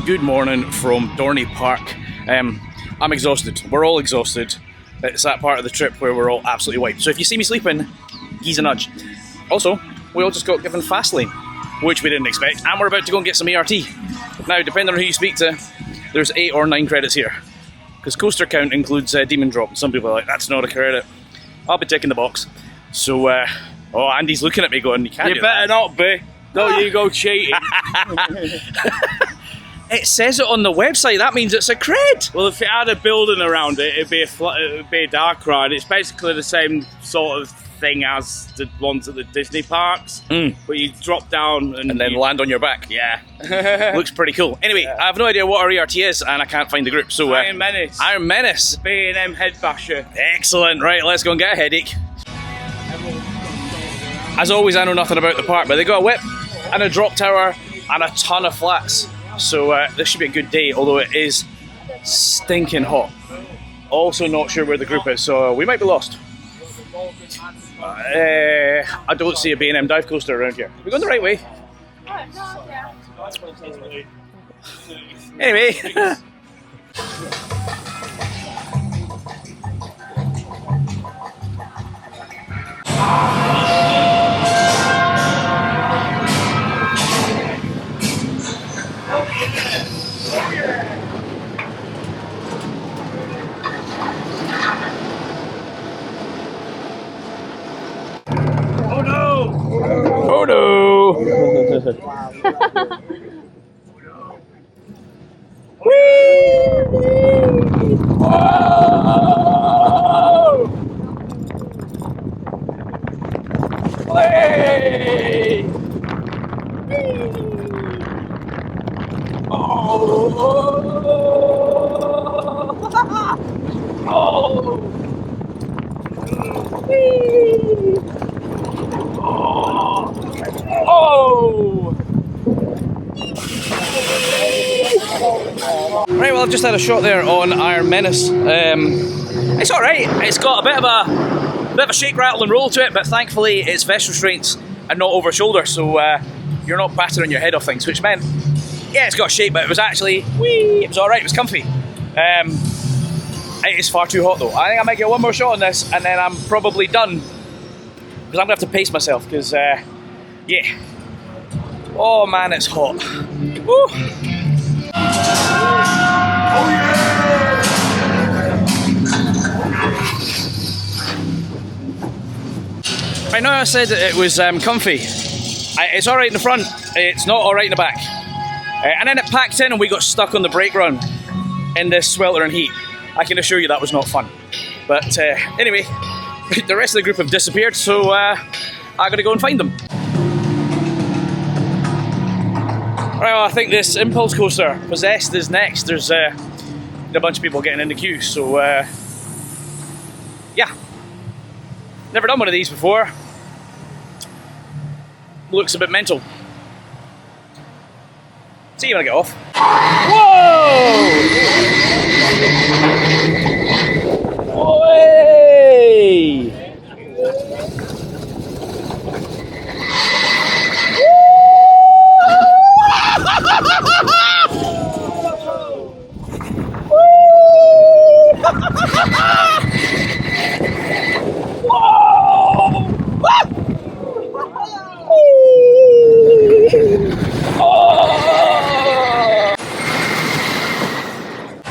good morning from Dorney Park. I'm exhausted. We're all exhausted. It's that part of the trip where we're all absolutely wiped. So if you see me sleeping, give a nudge. Also, we all just got given Fastlane, which we didn't expect, and we're about to go and get some ART. Now, depending on who you speak to, there's 8 or 9 credits here. Because coaster count includes Demon Drop, and some people are like, that's not a credit. I'll be ticking the box. So, oh, Andy's looking at me going, you can't do better that. not be. Don't you go cheating. It says it on the website, that means it's a cred. Well, if it had a building around it, it'd be a dark ride. It's basically the same sort of thing as the ones at the Disney parks, but you drop down and then land on your back. Yeah. Looks pretty cool. Anyway, I have no idea what our ERT is, and I can't find the group. So Iron Menace. Iron Menace. B&M head basher. Excellent. Right, let's go and get a headache. As always, I know nothing about the park, but they got a whip and a drop tower and a ton of flats. So this should be a good day, although it is stinking hot. Also not sure where the group is, so we might be lost. I don't see a B&M dive coaster around here. We're going the right way. Anyway. Oh no! Right, well, I've just had a shot there on Iron Menace. It's alright. It's got a bit of a shake, rattle and roll to it, but thankfully it's vest restraints and not over shoulder, so you're not battering your head off things, which meant, yeah, it's got a shape, but it was actually, it was alright, it was comfy. It is far too hot though. I think I might get one more shot on this and then I'm probably done, because I'm going to have to pace myself, because, yeah. Oh man, it's hot. Woo! Oh yeah! Right, now I said that it was comfy. It's alright in the front, it's not alright in the back. And then it packed in and we got stuck on the brake run in this sweltering heat. I can assure you that was not fun. But anyway, the rest of the group have disappeared, so I gotta go and find them. Right, well, I think this impulse coaster, Possessed, is next. There's a bunch of people getting in the queue, so yeah. Never done one of these before. Looks a bit mental. See you when I get off. Whoa! Oi!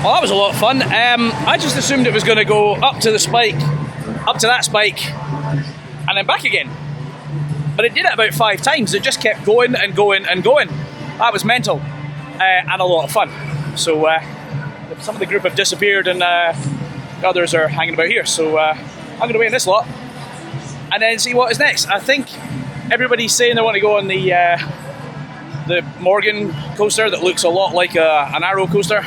Well, that was a lot of fun. I just assumed it was going to go up to the spike, up to that spike, and then back again. But it did it about 5 times. It just kept going and going and going. That was mental and a lot of fun. So some of the group have disappeared and the others are hanging about here. So I'm going to wait in this lot and then see what is next. I think everybody's saying they want to go on the Morgan coaster that looks a lot like an Arrow coaster.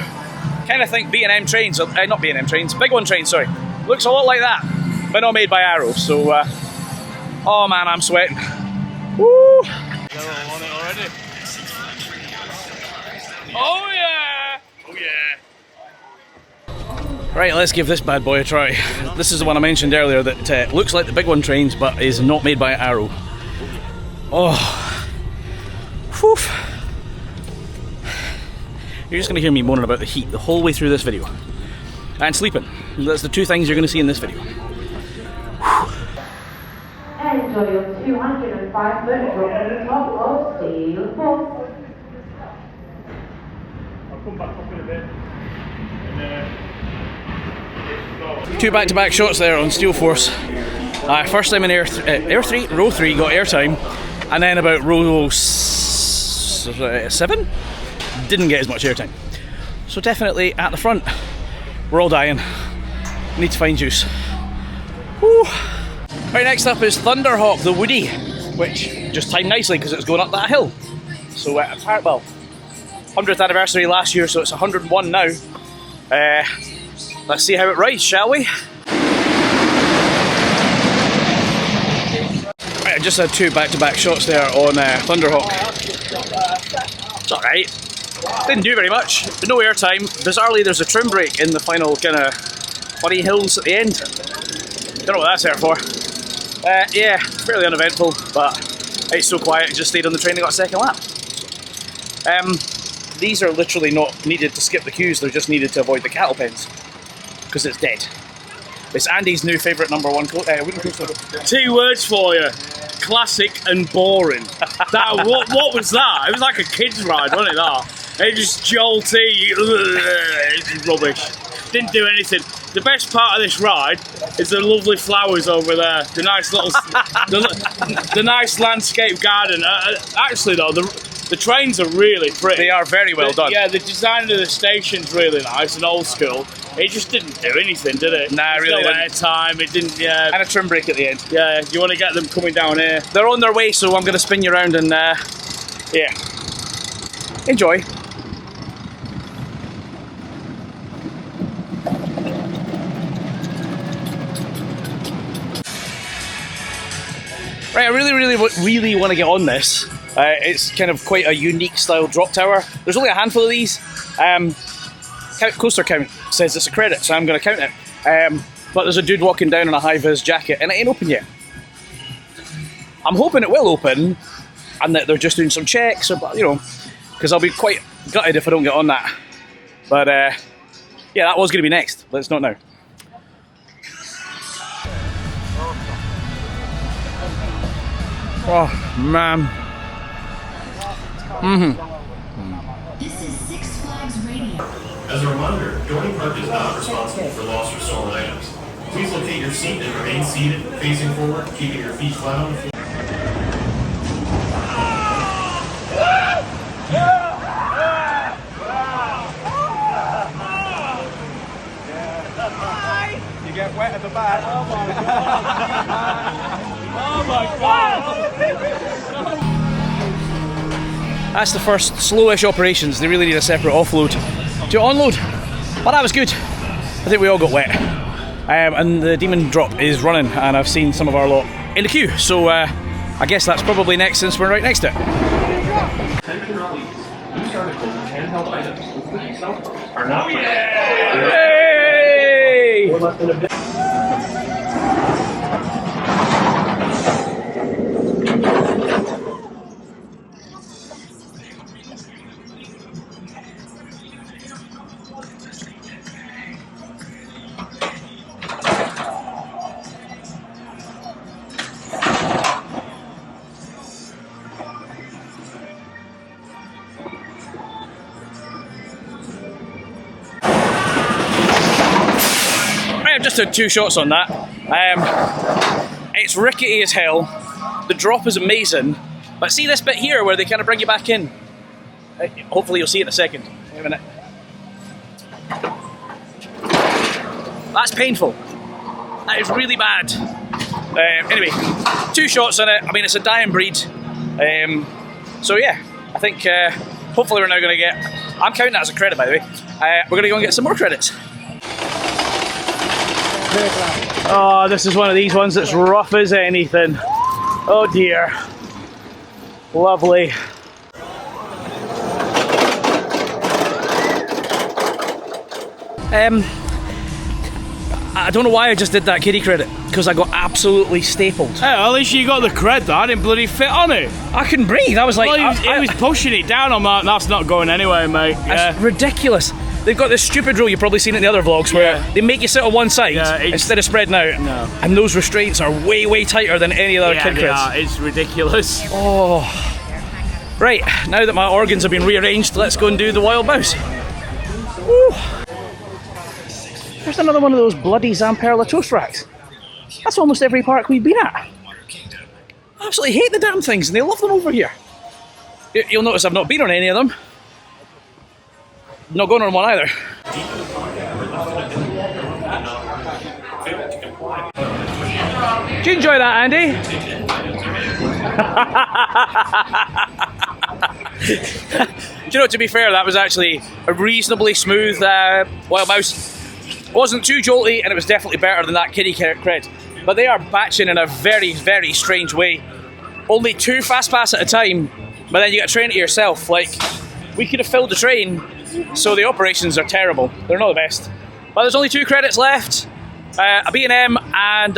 Kind of think B&M trains, not B&M trains, Big One trains, sorry. Looks a lot like that, but not made by Arrow. So, oh man, I'm sweating. Woo! Oh yeah! Oh yeah! Right, let's give this bad boy a try. This is the one I mentioned earlier that looks like the Big One trains, but is not made by Arrow. Oh. Whew. You're just going to hear me moaning about the heat the whole way through this video. And sleeping. That's the two things you're going to see in this video. Enjoy your 205-foot drop in the top of Steel Force. I'll come back up in a bit. And, Two back-to-back shots there on Steel Force. First time in row 3, got airtime, and then about row 7, didn't get as much airtime. So definitely at the front, we're all dying. Need to find juice. Woo. Right, next up is Thunderhawk, the Woody, which just timed nicely because it's going up that hill. So, well, 100th anniversary last year, so it's 101 now. Let's see how it rides, shall we? Right, I just had two back-to-back shots there on Thunderhawk. It's alright. Didn't do very much, but no airtime. Bizarrely, there's a trim brake in the final kind of funny hills at the end. Don't know what that's there for. Yeah, fairly uneventful, but it's so quiet, I just stayed on the train and got a second lap. These are literally not needed to skip the queues, they're just needed to avoid the cattle pens, because it's dead. It's Andy's new favourite number one wooden coaster. 2 words for you. Classic and boring. What was that? It was like a kid's ride, wasn't it, that? It just jolty, it's rubbish. Didn't do anything. The best part of this ride is the lovely flowers over there. The nice little, the nice landscape garden. Actually though, the trains are really pretty. They are very well done. Yeah, the design of the station's really nice and old school. It just didn't do anything, did it? Nah, There's really no didn't. airtime, it didn't, yeah. And a trim brake at the end. Yeah, you want to get them coming down here. They're on their way, so I'm going to spin you around and, yeah. Enjoy. Right, I really want to get on this. It's kind of quite a unique style drop tower. There's only a handful of these. Coaster count says it's a credit, so I'm going to count it. But there's a dude walking down in a high-vis jacket, and it ain't open yet. I'm hoping it will open, and that they're just doing some checks, or, you know, because I'll be quite gutted if I don't get on that. But yeah, that was going to be next, but it's not now. Oh man. This is Six Flags Radio. As a reminder, Dorney Park is not responsible for lost or stolen items. Please locate your seat and remain seated, facing forward, keeping your feet flat on the floor. You get wet at the back. Oh my god. Oh my god. That's the first slowish operations. They really need a separate offload to onload. But that was good. I think we all got wet. And the demon drop is running, and I've seen some of our lot in the queue. So I guess that's probably next, since we're right next to it. Attention release. Loose articles and handheld items, including cell phones, are not Hey! We're less than a bit. I've just had 2 shots on that. It's rickety as hell. The drop is amazing. But see this bit here where they kind of bring you back in? Hopefully you'll see it in a second. Wait a minute. That's painful. That is really bad. Anyway, 2 shots on it. I mean, it's a dying breed. So yeah, I think hopefully we're now going to get... I'm counting that as a credit, by the way. We're going to go and get some more credits. Oh, this is one of these ones that's rough as anything. Oh dear. Lovely. I don't know why I just did that kiddie credit, because I got absolutely stapled. Hey, at least you got the cred though. I didn't bloody fit on it. I couldn't breathe. I was like, Well, he was pushing it down. I'm like, that's not going anywhere, mate. That's Yeah. ridiculous. They've got this stupid rule, you've probably seen it in the other vlogs, where they make you sit on one side instead of spreading out. No. And those restraints are way, way tighter than any other kid they creds. are. It's ridiculous. Oh. Right, now that my organs have been rearranged, let's go and do the wild mouse. Woo. There's another one of those bloody Zamperla toast racks. That's almost every park we've been at. I absolutely hate the damn things and they love them over here. You'll notice I've not been on any of them. Not going on one either. Did you enjoy that, Andy? Do you know, to be fair, that was actually a reasonably smooth wild mouse. It wasn't too jolty and it was definitely better than that kiddie cred. But they are batching in a very, very strange way. Only 2 fast pass at a time, but then you got to train it yourself. Like, we could have filled the train, so the operations are terrible. They're not the best. But there's only 2 credits left. A B&M and,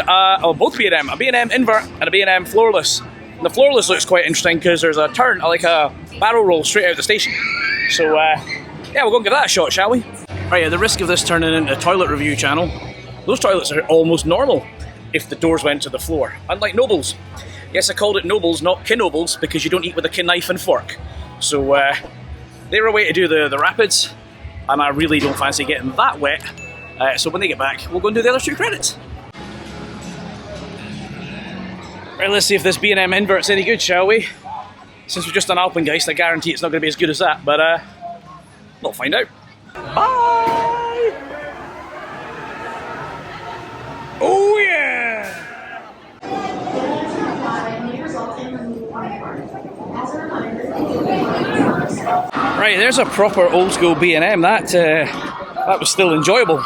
both B&M. A B&M invert and a B&M floorless. And the floorless looks quite interesting because there's a turn, like a barrel roll straight out of the station. So, yeah, we'll go and give that a shot, shall we? Right, at the risk of this turning into a toilet review channel, those toilets are almost normal if the doors went to the floor, unlike Nobles. Yes, I called it Nobles, not Kinobles, because you don't eat with a knife and fork. So, they're a way to do the rapids, and I really don't fancy getting that wet. So when they get back, we'll go and do the other 2 credits. Right, let's see if this B&M invert's any good, shall we? Since we've just done Alpengeist, I guarantee it's not going to be as good as that, but we'll find out. Bye! Oh yeah! Right, there's a proper old school B&M. That was still enjoyable.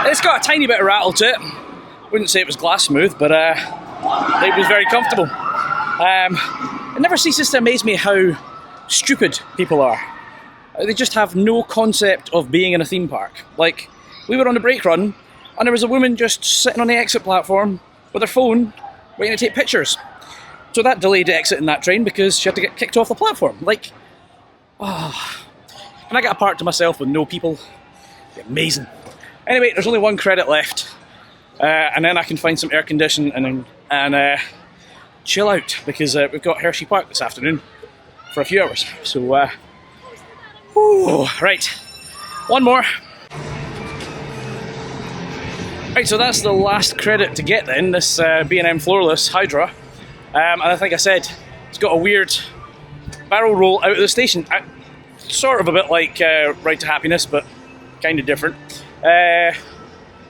It's got a tiny bit of rattle to it. Wouldn't say it was glass smooth, but it was very comfortable. It never ceases to amaze me how stupid people are. They just have no concept of being in a theme park. Like, we were on a brake run, and there was a woman just sitting on the exit platform with her phone, waiting to take pictures. So that delayed exiting that train because she had to get kicked off the platform. Like, and I got a park to myself with no people. Amazing. Anyway, there's only 1 credit left, and then I can find some air conditioning and chill out because we've got Hershey Park this afternoon for a few hours. So, right, 1 more. Right, so that's the last credit to get then, this B&M floorless Hydra. And I think I said it's got a weird barrel roll out of the station. Sort of a bit like Ride to Happiness, but kind of different.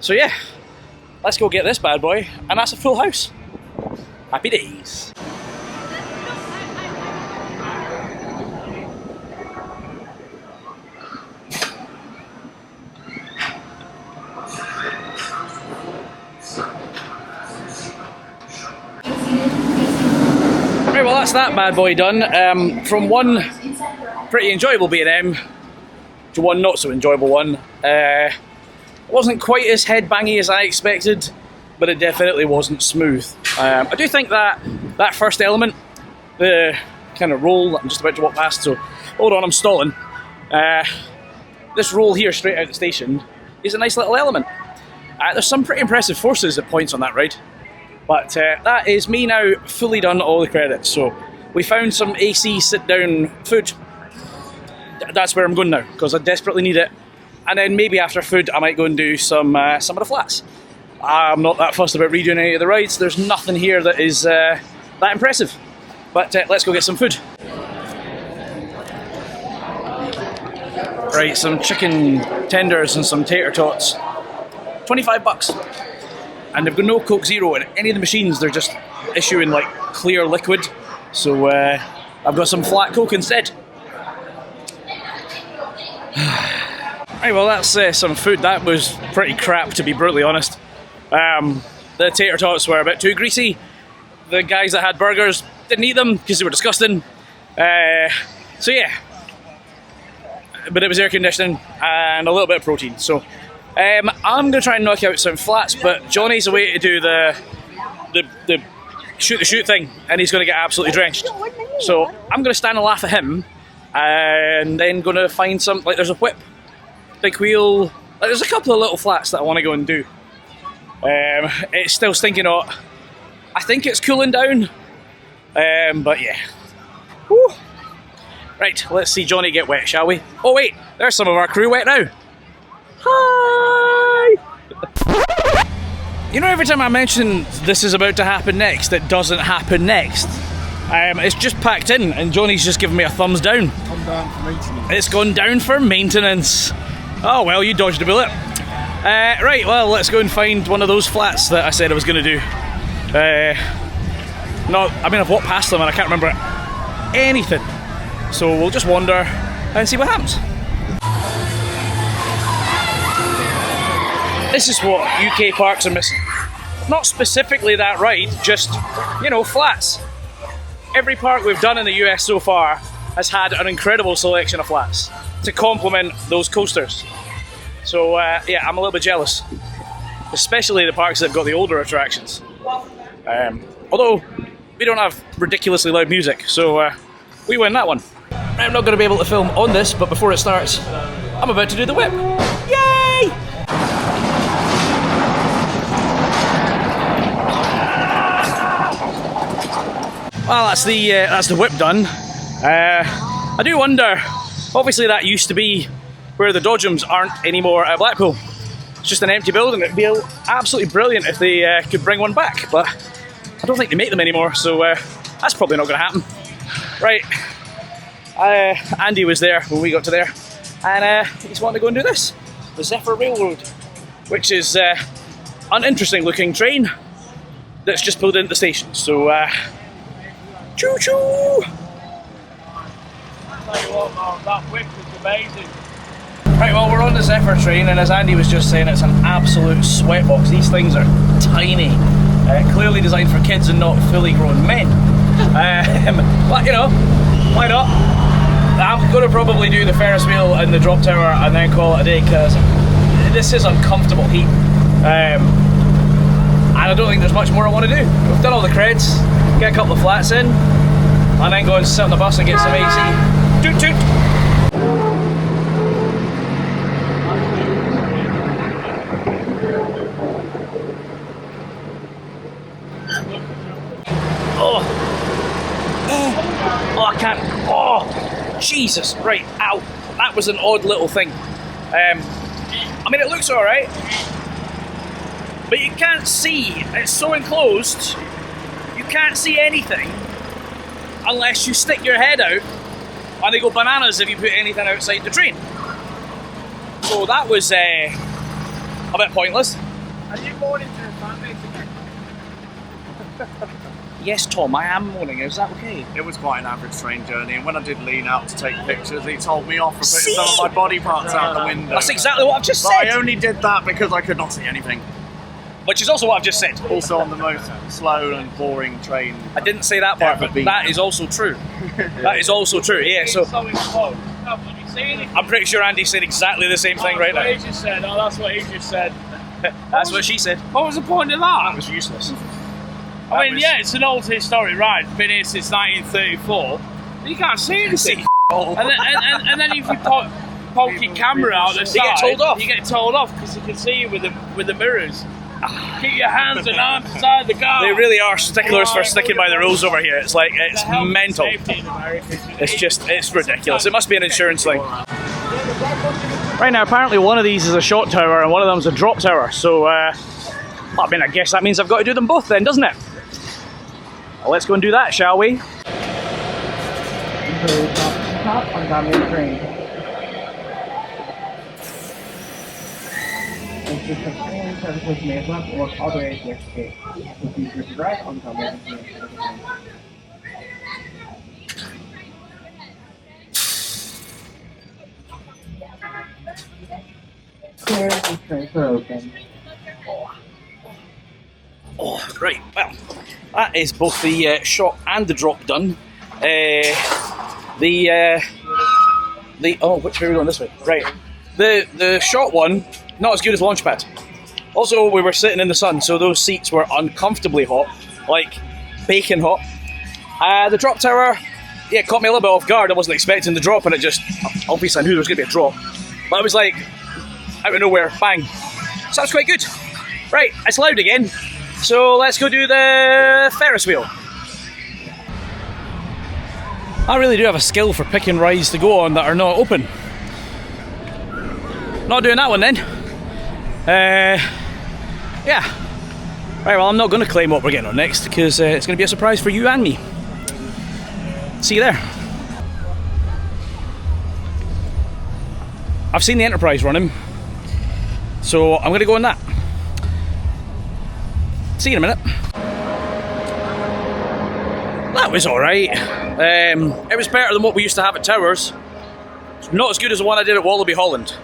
So yeah, let's go get this bad boy, and that's a full house. Happy days. Right, well that's that bad boy done. From 1 pretty enjoyable B&M to 1 not so enjoyable one. It wasn't quite as headbangy as I expected, but it definitely wasn't smooth. I do think that first element, the kind of roll, I'm just about to walk past, so hold on, I'm stalling. This roll here straight out the station is a nice little element. There's some pretty impressive forces at points on that ride. But that is me now fully done all the credits. So we found some AC sit-down food. That's where I'm going now, because I desperately need it. And then maybe after food, I might go and do some of the flats. I'm not that fussed about redoing any of the rides. There's nothing here that is that impressive. But let's go get some food. Right, some chicken tenders and some tater tots. $25. And they've got no Coke Zero in any of the machines. They're just issuing like clear liquid. So I've got some flat Coke instead. Right, well that's some food. That was pretty crap, to be brutally honest. The tater tots were a bit too greasy. The guys that had burgers didn't eat them because they were disgusting. So yeah. But it was air conditioning and a little bit of protein. So I'm going to try and knock out some flats, but Johnny's away to do the shoot the shoot thing, and he's going to get absolutely drenched. So I'm going to stand and laugh at him, and then going to find some, like there's a whip, big wheel, like there's a couple of little flats that I want to go and do. It's still stinking hot. I think it's cooling down, but yeah. Woo. Right, let's see Johnny get wet, shall we? Oh wait, there's some of our crew wet now. Hi! You know, every time I mention this is about to happen next, it doesn't happen next. It's just packed in, and Johnny's just giving me a thumbs down. Come down for maintenance. It's gone down for maintenance. Oh well, you dodged a bullet. Right, well, let's go and find one of those flats that I said I was going to do. I've walked past them and I can't remember anything. So we'll just wander and see what happens. This is what UK parks are missing. Not specifically that ride, just, you know, flats. Every park we've done in the US so far has had an incredible selection of flats to complement those coasters. So yeah, I'm a little bit jealous. Especially the parks that have got the older attractions. Although, we don't have ridiculously loud music, so we win that one. I'm not going to be able to film on this, but before it starts, I'm about to do the whip. Yay! Well, that's the whip done. I do wonder, obviously that used to be where the dodgems aren't anymore at Blackpool. It's just an empty building. It'd be absolutely brilliant if they could bring one back, but I don't think they make them anymore, so that's probably not going to happen. Right, Andy was there when we got to there, and he's wanting to go and do this. The Zephyr Railroad, which is an uninteresting looking train that's just pulled into the station, so choo choo! Tell you what, man, that whip is amazing. Right, well, we're on the Zephyr train, and as Andy was just saying, it's an absolute sweatbox. These things are tiny, clearly designed for kids and not fully grown men. But you know, why not? I'm going to probably do the Ferris wheel and the drop tower and then call it a day, because this is uncomfortable heat. And I don't think there's much more I want to do. We've done all the creds, get a couple of flats in, and then go and sit on the bus and get some AC. Toot toot! Oh, I can't. Oh, Jesus. Right, ow. That was an odd little thing. I mean, it looks alright, but you can't see. It's so enclosed, you can't see anything unless you stick your head out, and they go bananas if you put anything outside the train. So that was a bit pointless. Are you going into the fan base again? Yes, Tom, I am mourning. Is that okay? It was quite an average train journey, and when I did lean out to take pictures, he told me off for putting some of my body parts out the window. That's exactly what I've just But said. I only did that because I could not see anything. Which is also what I've just said. Also on the most slow and boring train. I didn't say that part, but that is also true. That is also true, yeah. So So enclosed. No, but you see anything? I'm pretty sure Andy said exactly the same thing right That's what now. he just said. Oh, that's what he just said. That's what she said. What was the point of that? That was useless. I mean, yeah, it's an old historic ride. Been here since 1934. But you can't see anything. And then if you poke your camera out the side, get told off. You get told off because you can see you with the mirrors. Keep your hands and arms inside the car. They really are sticklers for sticking by the rules over here. It's like, it's mental. It's ridiculous. It must be an insurance thing. Right now, apparently one of these is a shot tower and one of them's a drop tower. So, I mean, I guess that means I've got to do them both then, doesn't it? Well, let's go and do that, shall we? Top on top of the train. It's just a train services may left or all the way to the escape. If you right on top of the train. Clear, these trains are open. Oh, right, well, that is both the shot and the drop done. Oh, which way are we going? This way? Right. The shot one not as good as Launchpad. Also, we were sitting in the sun, so those seats were uncomfortably hot, like bacon hot. The drop tower, yeah, caught me a little bit off guard. I wasn't expecting the drop, and it just, obviously I knew there was going to be a drop. But it was like, out of nowhere, bang. So that was quite good. Right, it's loud again. So let's go do the Ferris wheel. I really do have a skill for picking rides to go on that are not open. Not doing that one then. Yeah. Right, well, I'm not going to claim what we're getting on next because it's going to be a surprise for you and me. See you there. I've seen the Enterprise running, so I'm going to go on that. See you in a minute. That was alright. It was better than what we used to have at Towers. It's not as good as the one I did at Wallaby Holland.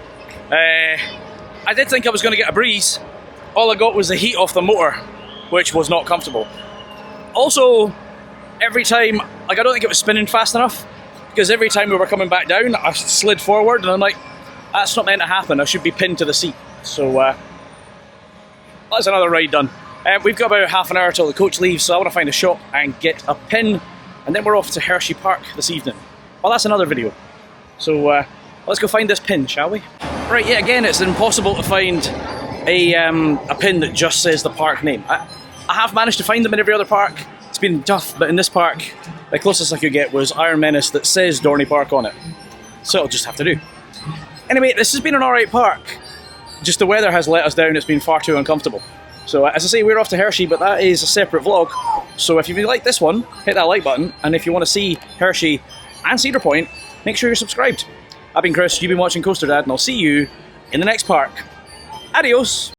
I did think I was going to get a breeze. All I got was the heat off the motor, which was not comfortable. Also, every time, like I don't think it was spinning fast enough, because every time we were coming back down, I slid forward, and I'm like, that's not meant to happen, I should be pinned to the seat. So, that's another ride done. We've got about half an hour till the coach leaves, so I want to find a shop and get a pin, and then we're off to Hershey Park this evening. Well, that's another video. So, let's go find this pin, shall we? Right, yeah, again, it's impossible to find a pin that just says the park name. I have managed to find them in every other park. It's been tough, but in this park, the closest I could get was Iron Menace that says Dorney Park on it. So I'll just have to do. Anyway, this has been an alright park. Just the weather has let us down, it's been far too uncomfortable. So as I say, we're off to Hershey, but that is a separate vlog. So if you like this one, hit that like button, and if you want to see Hershey and Cedar Point, make sure you're subscribed. I've been Chris, you've been watching Coaster Dad, and I'll see you in the next park. Adios!